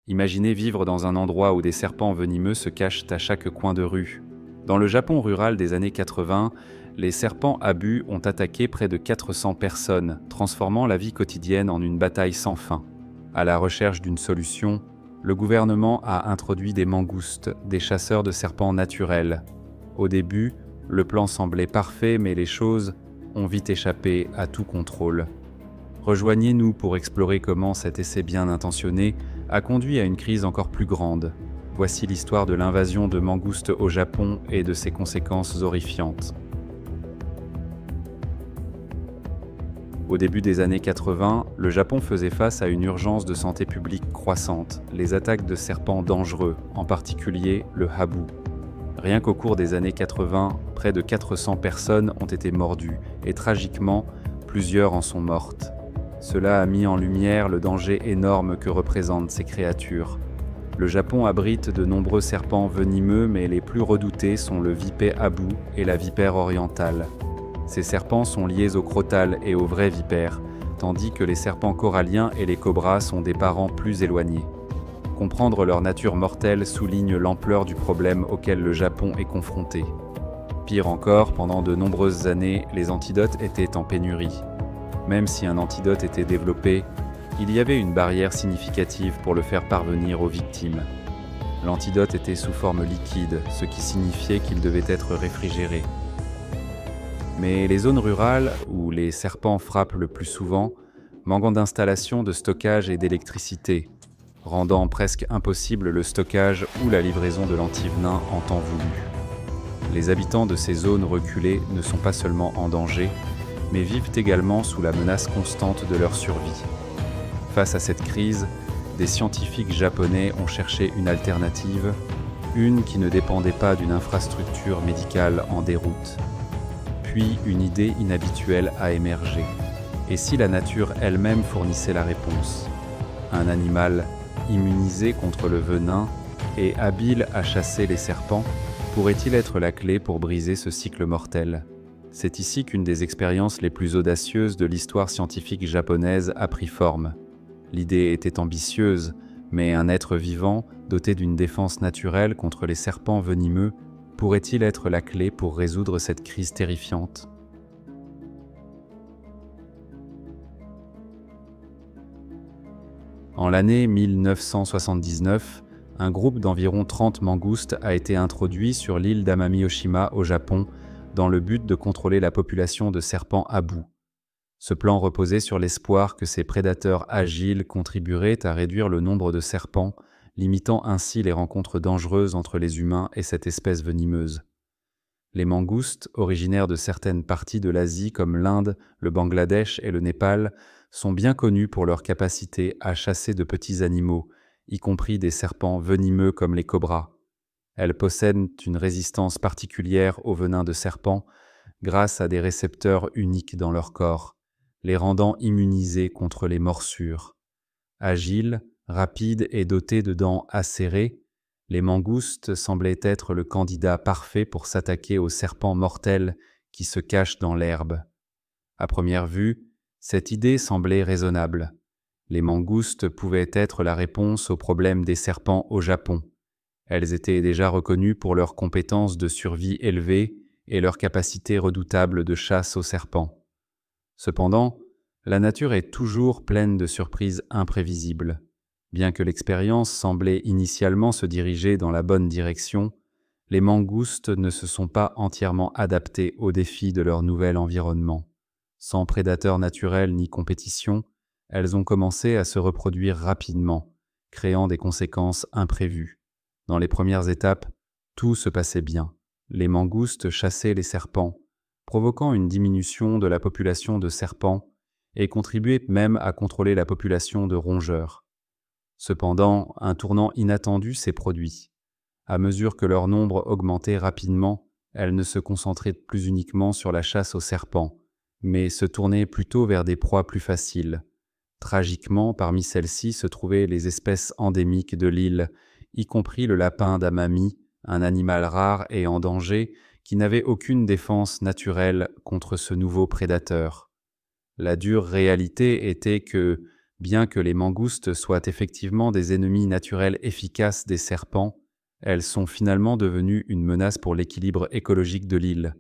Imaginez vivre dans un endroit où des serpents venimeux se cachent à chaque coin de rue. Dans le Japon rural des années 80, les serpents abus ont attaqué près de 400 personnes, transformant la vie quotidienne en une bataille sans fin. À la recherche d'une solution, le gouvernement a introduit des mangoustes, des chasseurs de serpents naturels. Au début, le plan semblait parfait, mais les choses ont vite échappé à tout contrôle. Rejoignez-nous pour explorer comment cet essai bien intentionné a conduit à une crise encore plus grande. Voici l'histoire de l'invasion de mangoustes au Japon et de ses conséquences horrifiantes. Au début des années 80, le Japon faisait face à une urgence de santé publique croissante, les attaques de serpents dangereux, en particulier le habou. Rien qu'au cours des années 80, près de 400 personnes ont été mordues, et tragiquement, plusieurs en sont mortes. Cela a mis en lumière le danger énorme que représentent ces créatures. Le Japon abrite de nombreux serpents venimeux, mais les plus redoutés sont le vipère habou et la vipère orientale. Ces serpents sont liés aux crotales et aux vrais vipères, tandis que les serpents coralliens et les cobras sont des parents plus éloignés. Comprendre leur nature mortelle souligne l'ampleur du problème auquel le Japon est confronté. Pire encore, pendant de nombreuses années, les antidotes étaient en pénurie. Même si un antidote était développé, il y avait une barrière significative pour le faire parvenir aux victimes. L'antidote était sous forme liquide, ce qui signifiait qu'il devait être réfrigéré. Mais les zones rurales, où les serpents frappent le plus souvent, manquent d'installations de stockage et d'électricité, rendant presque impossible le stockage ou la livraison de l'antivenin en temps voulu. Les habitants de ces zones reculées ne sont pas seulement en danger, mais vivent également sous la menace constante de leur survie. Face à cette crise, des scientifiques japonais ont cherché une alternative, une qui ne dépendait pas d'une infrastructure médicale en déroute. Puis une idée inhabituelle a émergé. Et si la nature elle-même fournissait la réponse? Un animal immunisé contre le venin et habile à chasser les serpents pourrait-il être la clé pour briser ce cycle mortel? C'est ici qu'une des expériences les plus audacieuses de l'histoire scientifique japonaise a pris forme. L'idée était ambitieuse, mais un être vivant, doté d'une défense naturelle contre les serpents venimeux, pourrait-il être la clé pour résoudre cette crise terrifiante? En l'année 1979, un groupe d'environ 30 mangoustes a été introduit sur l'île d'Amami-Oshima au Japon dans le but de contrôler la population de serpents habou. Ce plan reposait sur l'espoir que ces prédateurs agiles contribueraient à réduire le nombre de serpents, limitant ainsi les rencontres dangereuses entre les humains et cette espèce venimeuse. Les mangoustes, originaires de certaines parties de l'Asie comme l'Inde, le Bangladesh et le Népal, sont bien connus pour leur capacité à chasser de petits animaux, y compris des serpents venimeux comme les cobras. Elles possèdent une résistance particulière au venin de serpent grâce à des récepteurs uniques dans leur corps, les rendant immunisés contre les morsures. Agiles, rapides et dotés de dents acérées, les mangoustes semblaient être le candidat parfait pour s'attaquer aux serpents mortels qui se cachent dans l'herbe. À première vue, cette idée semblait raisonnable. Les mangoustes pouvaient être la réponse au problème des serpents au Japon. Elles étaient déjà reconnues pour leurs compétences de survie élevées et leur capacité redoutable de chasse aux serpents. Cependant, la nature est toujours pleine de surprises imprévisibles. Bien que l'expérience semblait initialement se diriger dans la bonne direction, les mangoustes ne se sont pas entièrement adaptés aux défis de leur nouvel environnement. Sans prédateurs naturels ni compétition, elles ont commencé à se reproduire rapidement, créant des conséquences imprévues. Dans les premières étapes, tout se passait bien. Les mangoustes chassaient les serpents, provoquant une diminution de la population de serpents et contribuaient même à contrôler la population de rongeurs. Cependant, un tournant inattendu s'est produit. À mesure que leur nombre augmentait rapidement, elles ne se concentraient plus uniquement sur la chasse aux serpents, mais se tournaient plutôt vers des proies plus faciles. Tragiquement, parmi celles-ci se trouvaient les espèces endémiques de l'île, y compris le lapin d'Amami, un animal rare et en danger qui n'avait aucune défense naturelle contre ce nouveau prédateur. La dure réalité était que, Bien que les mangoustes soient effectivement des ennemis naturels efficaces des serpents, elles sont finalement devenues une menace pour l'équilibre écologique de l'île.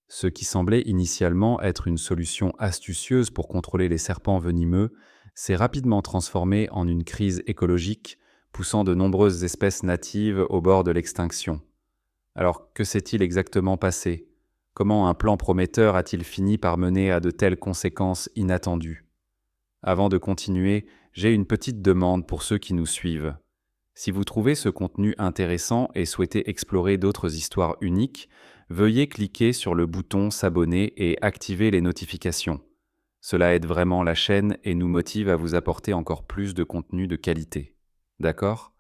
Ce qui semblait initialement être une solution astucieuse pour contrôler les serpents venimeux s'est rapidement transformé en une crise écologique, poussant de nombreuses espèces natives au bord de l'extinction. Alors, que s'est-il exactement passé? Comment un plan prometteur a-t-il fini par mener à de telles conséquences inattendues? Avant de continuer, j'ai une petite demande pour ceux qui nous suivent. Si vous trouvez ce contenu intéressant et souhaitez explorer d'autres histoires uniques, veuillez cliquer sur le bouton s'abonner et activer les notifications. Cela aide vraiment la chaîne et nous motive à vous apporter encore plus de contenu de qualité. D'accord?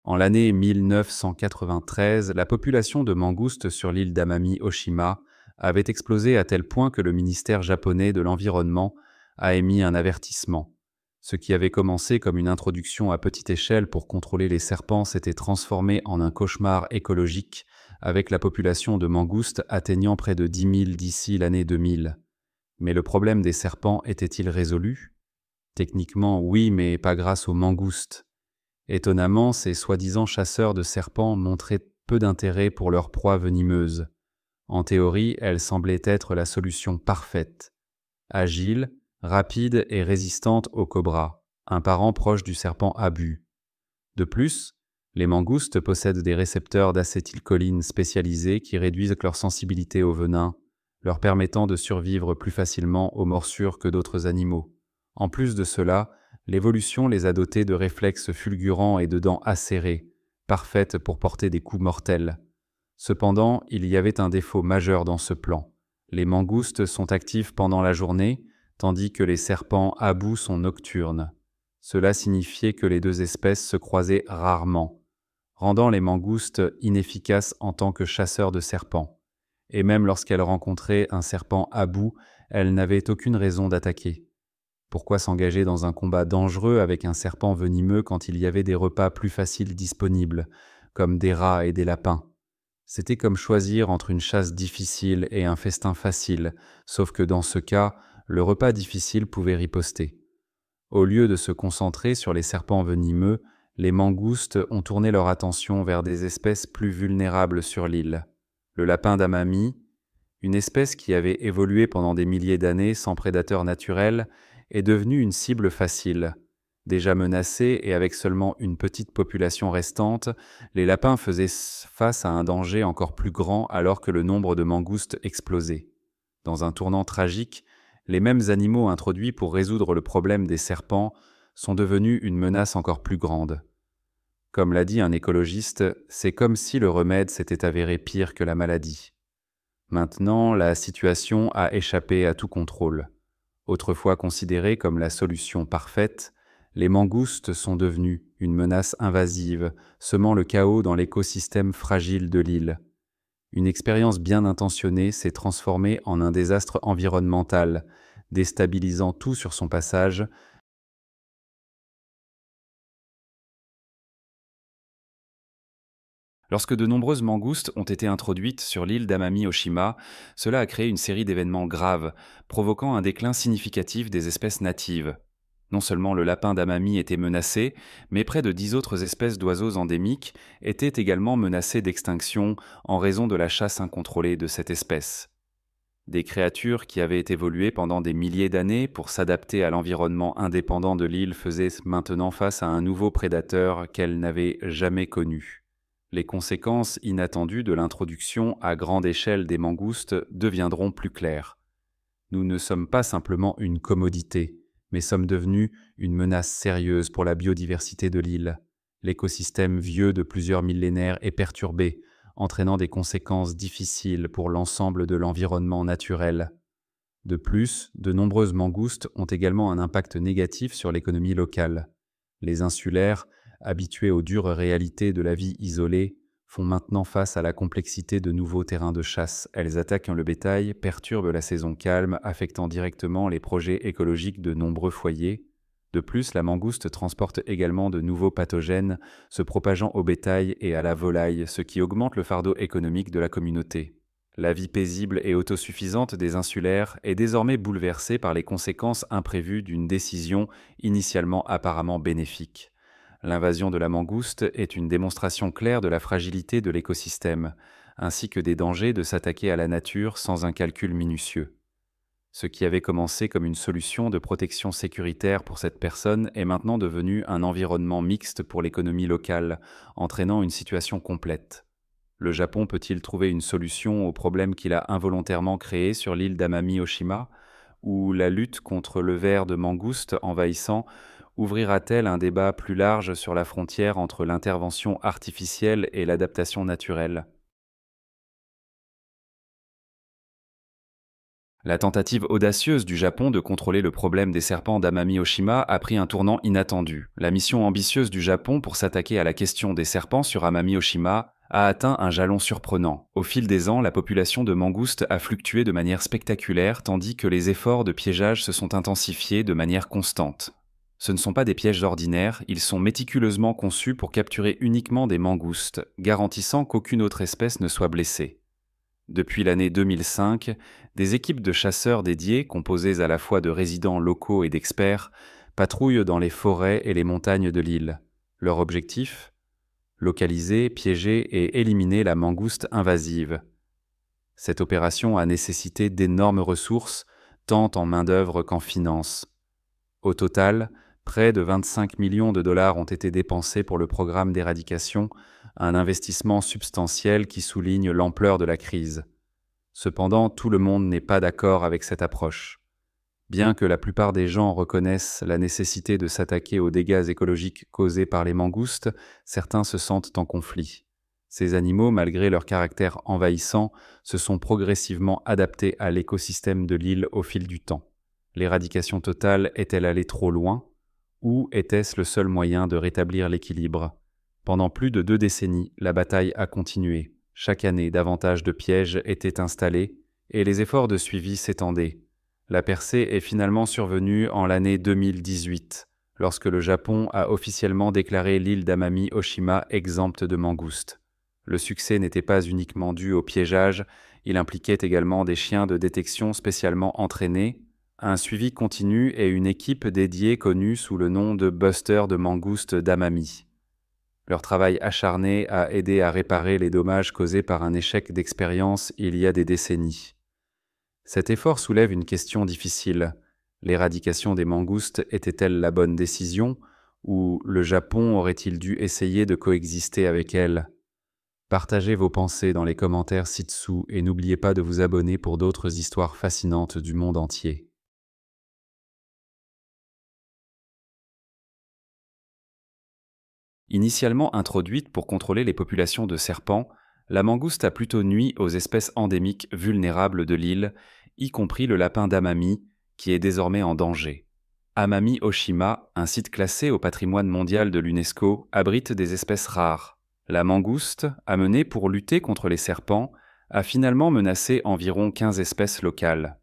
En l'année 1993, la population de mangoustes sur l'île d'Amami-Oshima avait explosé à tel point que le ministère japonais de l'Environnement a émis un avertissement. Ce qui avait commencé comme une introduction à petite échelle pour contrôler les serpents s'était transformé en un cauchemar écologique, avec la population de mangoustes atteignant près de 10 000 d'ici l'année 2000. Mais le problème des serpents était-il résolu? Techniquement, oui, mais pas grâce aux mangoustes. Étonnamment, ces soi-disant chasseurs de serpents montraient peu d'intérêt pour leurs proies venimeuses. En théorie, elles semblaient être la solution parfaite. Agile, rapide et résistante au cobra, un parent proche du serpent abu. De plus, les mangoustes possèdent des récepteurs d'acétylcholine spécialisés qui réduisent leur sensibilité au venin, leur permettant de survivre plus facilement aux morsures que d'autres animaux. En plus de cela, l'évolution les a dotés de réflexes fulgurants et de dents acérées, parfaites pour porter des coups mortels. Cependant, il y avait un défaut majeur dans ce plan. Les mangoustes sont actifs pendant la journée, tandis que les serpents abous sont nocturnes. Cela signifiait que les deux espèces se croisaient rarement, rendant les mangoustes inefficaces en tant que chasseurs de serpents. Et même lorsqu'elles rencontraient un serpent abou, elles n'avaient aucune raison d'attaquer. Pourquoi s'engager dans un combat dangereux avec un serpent venimeux quand il y avait des repas plus faciles disponibles, comme des rats et des lapins? C'était comme choisir entre une chasse difficile et un festin facile, sauf que dans ce cas, le repas difficile pouvait riposter. Au lieu de se concentrer sur les serpents venimeux, les mangoustes ont tourné leur attention vers des espèces plus vulnérables sur l'île. Le lapin d'Amami, une espèce qui avait évolué pendant des milliers d'années sans prédateur naturel, est devenue une cible facile. Déjà menacés et avec seulement une petite population restante, les lapins faisaient face à un danger encore plus grand alors que le nombre de mangoustes explosait. Dans un tournant tragique, les mêmes animaux introduits pour résoudre le problème des serpents sont devenus une menace encore plus grande. Comme l'a dit un écologiste, c'est comme si le remède s'était avéré pire que la maladie. Maintenant, la situation a échappé à tout contrôle. Autrefois considérés comme la solution parfaite, les mangoustes sont devenus une menace invasive, semant le chaos dans l'écosystème fragile de l'île. Une expérience bien intentionnée s'est transformée en un désastre environnemental, déstabilisant tout sur son passage. Lorsque de nombreuses mangoustes ont été introduites sur l'île d'Amami-Oshima, cela a créé une série d'événements graves, provoquant un déclin significatif des espèces natives. Non seulement le lapin d'Amami était menacé, mais près de 10 autres espèces d'oiseaux endémiques étaient également menacées d'extinction en raison de la chasse incontrôlée de cette espèce. Des créatures qui avaient évolué pendant des milliers d'années pour s'adapter à l'environnement indépendant de l'île faisaient maintenant face à un nouveau prédateur qu'elles n'avaient jamais connu. Les conséquences inattendues de l'introduction à grande échelle des mangoustes deviendront plus claires. Nous ne sommes pas simplement une commodité, mais sommes devenus une menace sérieuse pour la biodiversité de l'île. L'écosystème vieux de plusieurs millénaires est perturbé, entraînant des conséquences difficiles pour l'ensemble de l'environnement naturel. De plus, de nombreuses mangoustes ont également un impact négatif sur l'économie locale. Les insulaires, habitués aux dures réalités de la vie isolée, font maintenant face à la complexité de nouveaux terrains de chasse. Elles attaquent le bétail, perturbent la saison calme, affectant directement les projets écologiques de nombreux foyers. De plus, la mangouste transporte également de nouveaux pathogènes, se propageant au bétail et à la volaille, ce qui augmente le fardeau économique de la communauté. La vie paisible et autosuffisante des insulaires est désormais bouleversée par les conséquences imprévues d'une décision initialement apparemment bénéfique. L'invasion de la mangouste est une démonstration claire de la fragilité de l'écosystème, ainsi que des dangers de s'attaquer à la nature sans un calcul minutieux. Ce qui avait commencé comme une solution de protection sécuritaire pour cette personne est maintenant devenu un environnement mixte pour l'économie locale, entraînant une situation complète. Le Japon peut-il trouver une solution au problème qu'il a involontairement créé sur l'île d'Amami-Oshima, ou la lutte contre le ver de mangouste envahissant ouvrira-t-elle un débat plus large sur la frontière entre l'intervention artificielle et l'adaptation naturelle? La tentative audacieuse du Japon de contrôler le problème des serpents d'Amami-Oshima a pris un tournant inattendu. La mission ambitieuse du Japon pour s'attaquer à la question des serpents sur Amami-Oshima a atteint un jalon surprenant. Au fil des ans, la population de mangoustes a fluctué de manière spectaculaire, tandis que les efforts de piégeage se sont intensifiés de manière constante. Ce ne sont pas des pièges ordinaires, ils sont méticuleusement conçus pour capturer uniquement des mangoustes, garantissant qu'aucune autre espèce ne soit blessée. Depuis l'année 2005, des équipes de chasseurs dédiées, composées à la fois de résidents locaux et d'experts, patrouillent dans les forêts et les montagnes de l'île. Leur objectif? Localiser, piéger et éliminer la mangouste invasive. Cette opération a nécessité d'énormes ressources, tant en main-d'œuvre qu'en finances. Au total, près de 25 millions de dollars ont été dépensés pour le programme d'éradication, un investissement substantiel qui souligne l'ampleur de la crise. Cependant, tout le monde n'est pas d'accord avec cette approche. Bien que la plupart des gens reconnaissent la nécessité de s'attaquer aux dégâts écologiques causés par les mangoustes, certains se sentent en conflit. Ces animaux, malgré leur caractère envahissant, se sont progressivement adaptés à l'écosystème de l'île au fil du temps. L'éradication totale est-elle allée trop loin? Ou était-ce le seul moyen de rétablir l'équilibre? Pendant plus de 2 décennies, la bataille a continué. Chaque année, davantage de pièges étaient installés et les efforts de suivi s'étendaient. La percée est finalement survenue en l'année 2018, lorsque le Japon a officiellement déclaré l'île d'Amami-Oshima exempte de mangoustes. Le succès n'était pas uniquement dû au piégeage, il impliquait également des chiens de détection spécialement entraînés, un suivi continu et une équipe dédiée connue sous le nom de Buster de mangoustes d'Amami. Leur travail acharné a aidé à réparer les dommages causés par un échec d'expérience il y a des décennies. Cet effort soulève une question difficile. L'éradication des mangoustes était-elle la bonne décision, ou le Japon aurait-il dû essayer de coexister avec elles? Partagez vos pensées dans les commentaires ci-dessous et n'oubliez pas de vous abonner pour d'autres histoires fascinantes du monde entier. Initialement introduite pour contrôler les populations de serpents, la mangouste a plutôt nui aux espèces endémiques vulnérables de l'île, y compris le lapin d'Amami, qui est désormais en danger. Amami-Oshima, un site classé au patrimoine mondial de l'UNESCO, abrite des espèces rares. La mangouste, amenée pour lutter contre les serpents, a finalement menacé environ 15 espèces locales.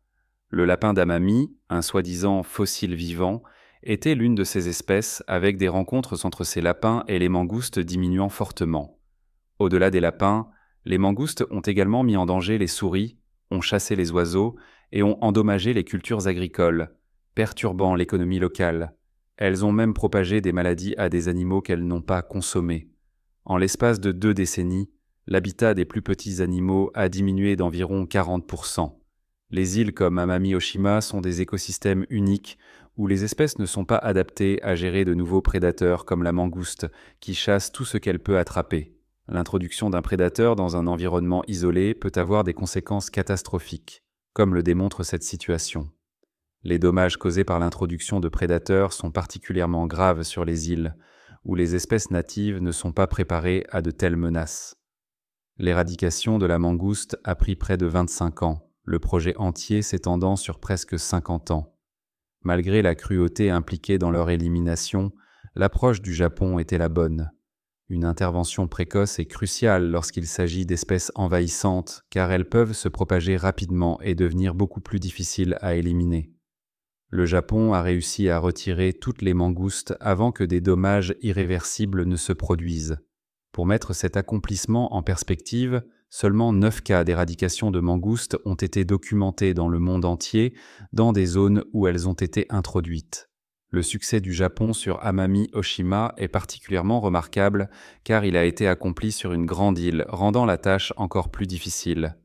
Le lapin d'Amami, un soi-disant fossile vivant, était l'une de ces espèces, avec des rencontres entre ces lapins et les mangoustes diminuant fortement. Au-delà des lapins, les mangoustes ont également mis en danger les souris, ont chassé les oiseaux et ont endommagé les cultures agricoles, perturbant l'économie locale. Elles ont même propagé des maladies à des animaux qu'elles n'ont pas consommés. En l'espace de 2 décennies, l'habitat des plus petits animaux a diminué d'environ 40%. Les îles comme Amami-Oshima sont des écosystèmes uniques où les espèces ne sont pas adaptées à gérer de nouveaux prédateurs comme la mangouste, qui chasse tout ce qu'elle peut attraper. L'introduction d'un prédateur dans un environnement isolé peut avoir des conséquences catastrophiques, comme le démontre cette situation. Les dommages causés par l'introduction de prédateurs sont particulièrement graves sur les îles, où les espèces natives ne sont pas préparées à de telles menaces. L'éradication de la mangouste a pris près de 25 ans, le projet entier s'étendant sur presque 50 ans. Malgré la cruauté impliquée dans leur élimination, l'approche du Japon était la bonne. Une intervention précoce est cruciale lorsqu'il s'agit d'espèces envahissantes, car elles peuvent se propager rapidement et devenir beaucoup plus difficiles à éliminer. Le Japon a réussi à retirer toutes les mangoustes avant que des dommages irréversibles ne se produisent. Pour mettre cet accomplissement en perspective, Seulement 9 cas d'éradication de mangoustes ont été documentés dans le monde entier, dans des zones où elles ont été introduites. Le succès du Japon sur Amami Oshima est particulièrement remarquable car il a été accompli sur une grande île, rendant la tâche encore plus difficile.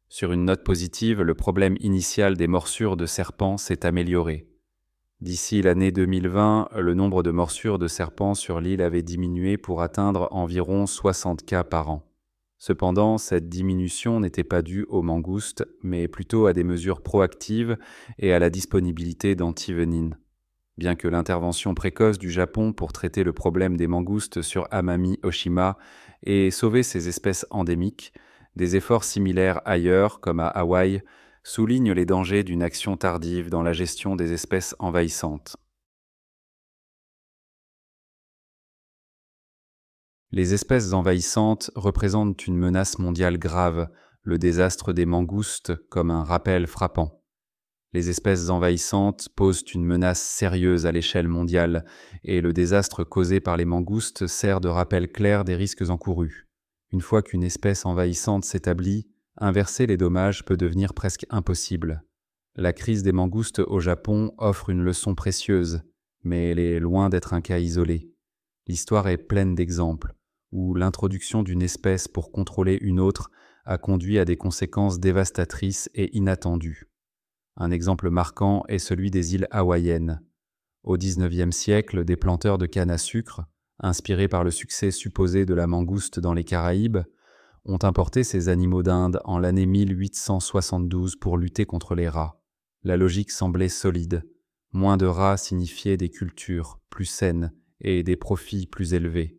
Sur une note positive, le problème initial des morsures de serpents s'est amélioré. D'ici l'année 2020, le nombre de morsures de serpents sur l'île avait diminué pour atteindre environ 60 cas par an. Cependant, cette diminution n'était pas due aux mangoustes, mais plutôt à des mesures proactives et à la disponibilité d'antivenines. Bien que l'intervention précoce du Japon pour traiter le problème des mangoustes sur Amami Oshima ait sauvé ces espèces endémiques, des efforts similaires ailleurs, comme à Hawaï, soulignent les dangers d'une action tardive dans la gestion des espèces envahissantes. Les espèces envahissantes représentent une menace mondiale grave, le désastre des mangoustes comme un rappel frappant. Les espèces envahissantes posent une menace sérieuse à l'échelle mondiale, et le désastre causé par les mangoustes sert de rappel clair des risques encourus. Une fois qu'une espèce envahissante s'établit, inverser les dommages peut devenir presque impossible. La crise des mangoustes au Japon offre une leçon précieuse, mais elle est loin d'être un cas isolé. L'histoire est pleine d'exemples où l'introduction d'une espèce pour contrôler une autre a conduit à des conséquences dévastatrices et inattendues. Un exemple marquant est celui des îles hawaïennes. Au XIXe siècle, des planteurs de canne à sucre, inspirés par le succès supposé de la mangouste dans les Caraïbes, ont importé ces animaux d'Inde en l'année 1872 pour lutter contre les rats. La logique semblait solide. Moins de rats signifiait des cultures plus saines et des profits plus élevés.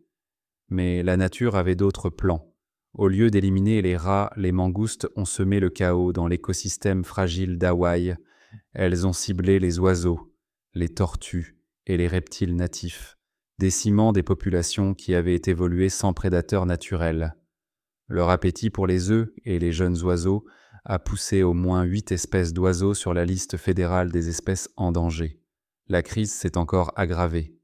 Mais la nature avait d'autres plans. Au lieu d'éliminer les rats, les mangoustes ont semé le chaos dans l'écosystème fragile d'Hawaï. Elles ont ciblé les oiseaux, les tortues et les reptiles natifs, décimant des populations qui avaient évolué sans prédateurs naturels. Leur appétit pour les œufs et les jeunes oiseaux a poussé au moins 8 espèces d'oiseaux sur la liste fédérale des espèces en danger. La crise s'est encore aggravée.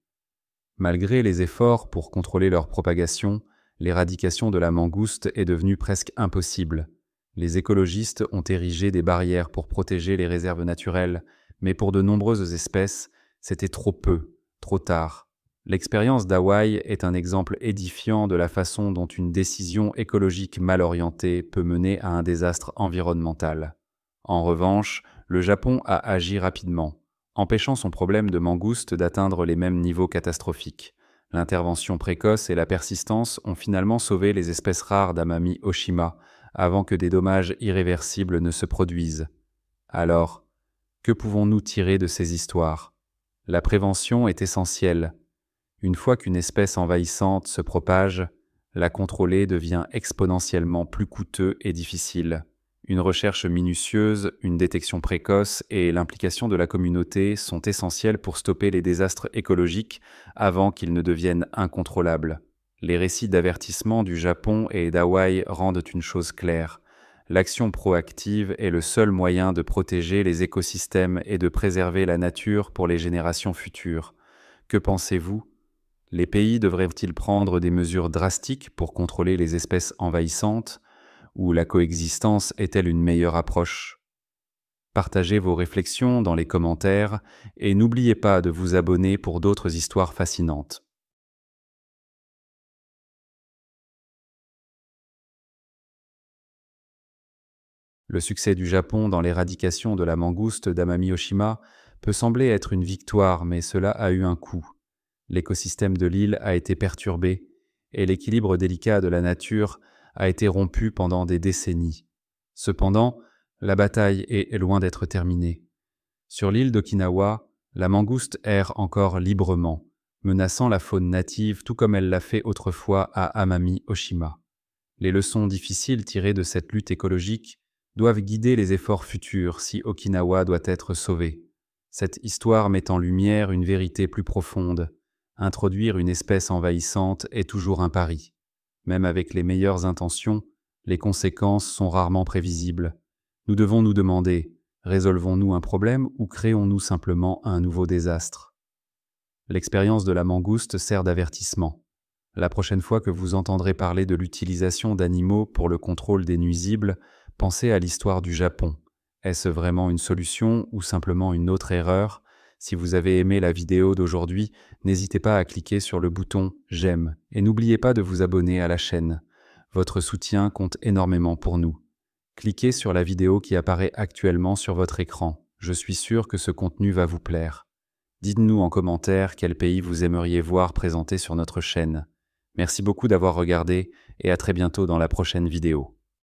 Malgré les efforts pour contrôler leur propagation, l'éradication de la mangouste est devenue presque impossible. Les écologistes ont érigé des barrières pour protéger les réserves naturelles, mais pour de nombreuses espèces, c'était trop peu, trop tard. L'expérience d'Hawaï est un exemple édifiant de la façon dont une décision écologique mal orientée peut mener à un désastre environnemental. En revanche, le Japon a agi rapidement, empêchant son problème de mangouste d'atteindre les mêmes niveaux catastrophiques. L'intervention précoce et la persistance ont finalement sauvé les espèces rares d'Amami Oshima avant que des dommages irréversibles ne se produisent. Alors, que pouvons-nous tirer de ces histoires ? La prévention est essentielle. Une fois qu'une espèce envahissante se propage, la contrôler devient exponentiellement plus coûteux et difficile. Une recherche minutieuse, une détection précoce et l'implication de la communauté sont essentielles pour stopper les désastres écologiques avant qu'ils ne deviennent incontrôlables. Les récits d'avertissement du Japon et d'Hawaï rendent une chose claire. L'action proactive est le seul moyen de protéger les écosystèmes et de préserver la nature pour les générations futures. Que pensez-vous ? Les pays devraient-ils prendre des mesures drastiques pour contrôler les espèces envahissantes ? Ou la coexistence est-elle une meilleure approche ? Partagez vos réflexions dans les commentaires et n'oubliez pas de vous abonner pour d'autres histoires fascinantes. Le succès du Japon dans l'éradication de la mangouste d'Amami Oshima peut sembler être une victoire, mais cela a eu un coût. L'écosystème de l'île a été perturbé et l'équilibre délicat de la nature a été rompu pendant des décennies. Cependant, la bataille est loin d'être terminée. Sur l'île d'Okinawa, la mangouste erre encore librement, menaçant la faune native tout comme elle l'a fait autrefois à Amami Oshima. Les leçons difficiles tirées de cette lutte écologique doivent guider les efforts futurs si Okinawa doit être sauvée. Cette histoire met en lumière une vérité plus profonde. Introduire une espèce envahissante est toujours un pari. Même avec les meilleures intentions, les conséquences sont rarement prévisibles. Nous devons nous demander, résolvons-nous un problème ou créons-nous simplement un nouveau désastre ? L'expérience de la mangouste sert d'avertissement. La prochaine fois que vous entendrez parler de l'utilisation d'animaux pour le contrôle des nuisibles, pensez à l'histoire du Japon. Est-ce vraiment une solution ou simplement une autre erreur? Si vous avez aimé la vidéo d'aujourd'hui, n'hésitez pas à cliquer sur le bouton « J'aime » et n'oubliez pas de vous abonner à la chaîne. Votre soutien compte énormément pour nous. Cliquez sur la vidéo qui apparaît actuellement sur votre écran. Je suis sûr que ce contenu va vous plaire. Dites-nous en commentaire quel pays vous aimeriez voir présenté sur notre chaîne. Merci beaucoup d'avoir regardé et à très bientôt dans la prochaine vidéo.